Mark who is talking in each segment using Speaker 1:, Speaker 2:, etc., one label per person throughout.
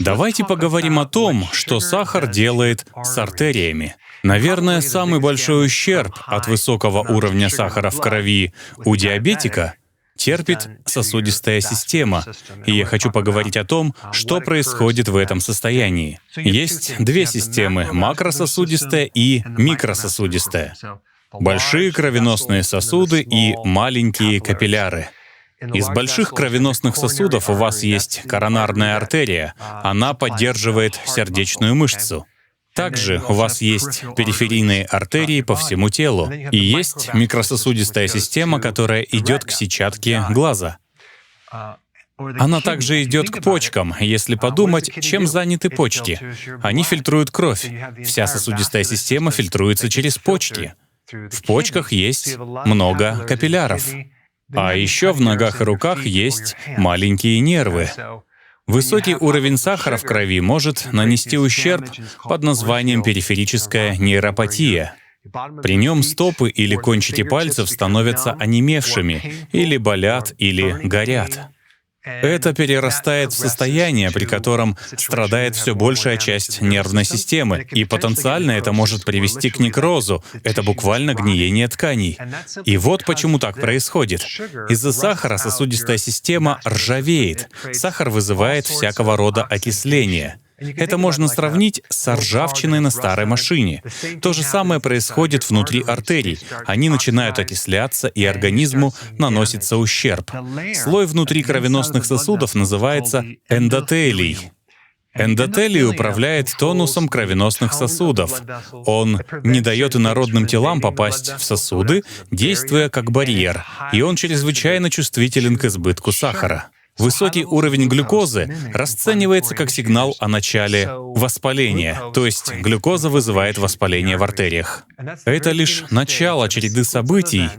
Speaker 1: Давайте поговорим о том, что сахар делает с артериями. Наверное, самый большой ущерб от высокого уровня сахара в крови у диабетика терпит сосудистая система. И я хочу поговорить о том, что происходит в этом состоянии. Есть две системы — макрососудистая и микрососудистая. Большие кровеносные сосуды и маленькие капилляры. Из больших кровеносных сосудов у вас есть коронарная артерия. Она поддерживает сердечную мышцу. Также у вас есть периферийные артерии по всему телу. И есть микрососудистая система, которая идет к сетчатке глаза. Она также идет к почкам. Если подумать, чем заняты почки? Они фильтруют кровь. Вся сосудистая система фильтруется через почки. В почках есть много капилляров. А еще в ногах и руках есть маленькие нервы. Высокий уровень сахара в крови может нанести ущерб под названием периферическая нейропатия. При нем стопы или кончики пальцев становятся онемевшими, или болят, или горят. Это перерастает в состояние, при котором страдает все большая часть нервной системы, и потенциально это может привести к некрозу, это буквально гниение тканей. И вот почему так происходит. Из-за сахара сосудистая система ржавеет. Сахар вызывает всякого рода окисление. Это можно сравнить с ржавчиной на старой машине. То же самое происходит внутри артерий. Они начинают окисляться, и организму наносится ущерб. Слой внутри кровеносных сосудов называется эндотелий. Эндотелий управляет тонусом кровеносных сосудов. Он не дает инородным телам попасть в сосуды, действуя как барьер, и он чрезвычайно чувствителен к избытку сахара. Высокий уровень глюкозы расценивается как сигнал о начале воспаления, то есть глюкоза вызывает воспаление в артериях. Это лишь начало череды событий,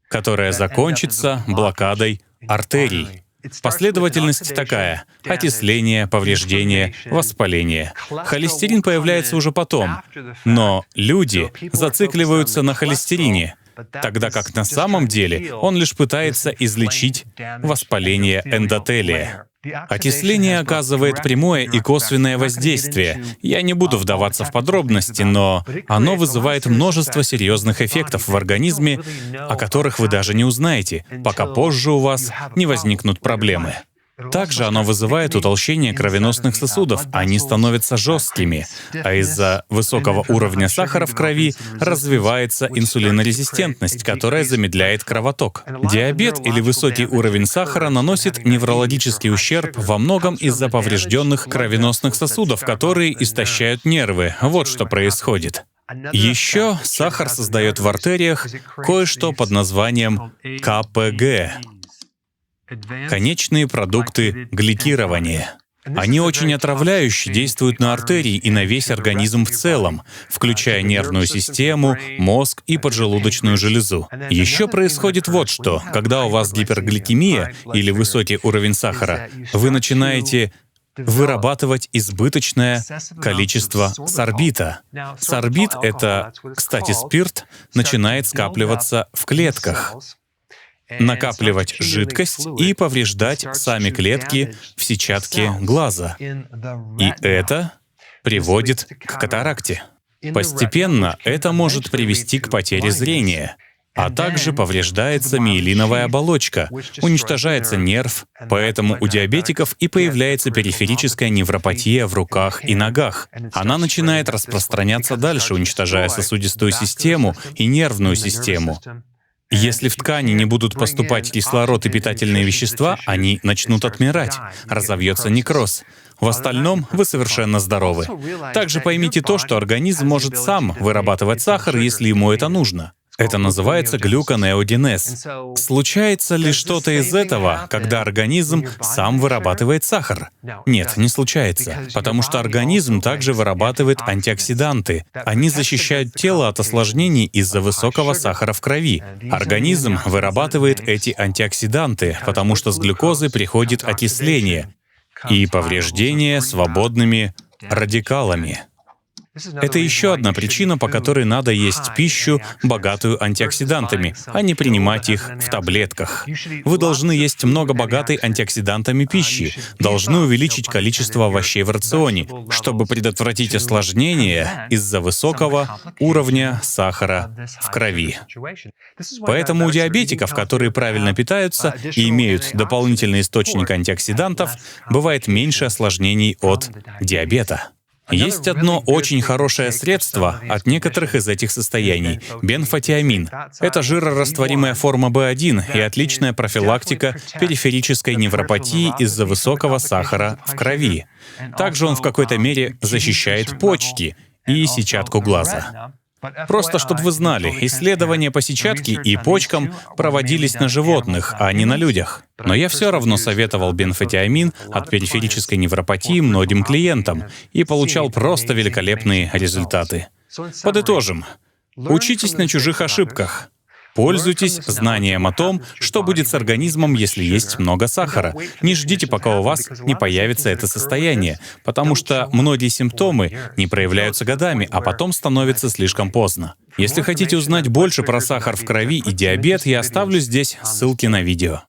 Speaker 1: которая закончится блокадой артерий. Последовательность такая: окисление, повреждение, воспаление. Холестерин появляется уже потом, но люди зацикливаются на холестерине, тогда как на самом деле он лишь пытается излечить воспаление эндотелия. Окисление оказывает прямое и косвенное воздействие. Я не буду вдаваться в подробности, но оно вызывает множество серьезных эффектов в организме, о которых вы даже не узнаете, пока позже у вас не возникнут проблемы. Также оно вызывает утолщение кровеносных сосудов, они становятся жесткими, а из-за высокого уровня сахара в крови развивается инсулинорезистентность, которая замедляет кровоток. Диабет или высокий уровень сахара наносит неврологический ущерб во многом из-за поврежденных кровеносных сосудов, которые истощают нервы. Вот что происходит. Еще сахар создает в артериях кое-что под названием КПГ. Конечные продукты гликирования. Они очень отравляюще действуют на артерии и на весь организм в целом, включая нервную систему, мозг и поджелудочную железу. Еще происходит вот что. Когда у вас гипергликемия или высокий уровень сахара, вы начинаете вырабатывать избыточное количество сорбита. Сорбит — это, кстати, спирт, начинает скапливаться в клетках, накапливать жидкость и повреждать сами клетки в сетчатке глаза. И это приводит к катаракте. Постепенно это может привести к потере зрения, а также повреждается миелиновая оболочка, уничтожается нерв, поэтому у диабетиков и появляется периферическая невропатия в руках и ногах. Она начинает распространяться дальше, уничтожая сосудистую систему и нервную систему. Если в ткани не будут поступать кислород и питательные вещества, они начнут отмирать, разовьется некроз. В остальном вы совершенно здоровы. Также поймите то, что организм может сам вырабатывать сахар, если ему это нужно. Это называется глюконеогенез. Случается ли что-то из этого, когда организм сам вырабатывает сахар? Нет, не случается, потому что организм также вырабатывает антиоксиданты. Они защищают тело от осложнений из-за высокого сахара в крови. Организм вырабатывает эти антиоксиданты, потому что с глюкозы приходит окисление и повреждение свободными радикалами. Это еще одна причина, по которой надо есть пищу, богатую антиоксидантами, а не принимать их в таблетках. Вы должны есть много богатой антиоксидантами пищи, должны увеличить количество овощей в рационе, чтобы предотвратить осложнения из-за высокого уровня сахара в крови. Поэтому у диабетиков, которые правильно питаются и имеют дополнительный источник антиоксидантов, бывает меньше осложнений от диабета. Есть одно очень хорошее средство от некоторых из этих состояний — бенфотиамин. Это жирорастворимая форма B1 и отличная профилактика периферической невропатии из-за высокого сахара в крови. Также он в какой-то мере защищает почки и сетчатку глаза. Просто чтобы вы знали, исследования по сетчатке и почкам проводились на животных, а не на людях. Но я все равно советовал бенфотиамин от периферической невропатии многим клиентам и получал просто великолепные результаты. Подытожим. Учитесь на чужих ошибках. Пользуйтесь знанием о том, что будет с организмом, если есть много сахара. Не ждите, пока у вас не появится это состояние, потому что многие симптомы не проявляются годами, а потом становится слишком поздно. Если хотите узнать больше про сахар в крови и диабет, я оставлю здесь ссылки на видео.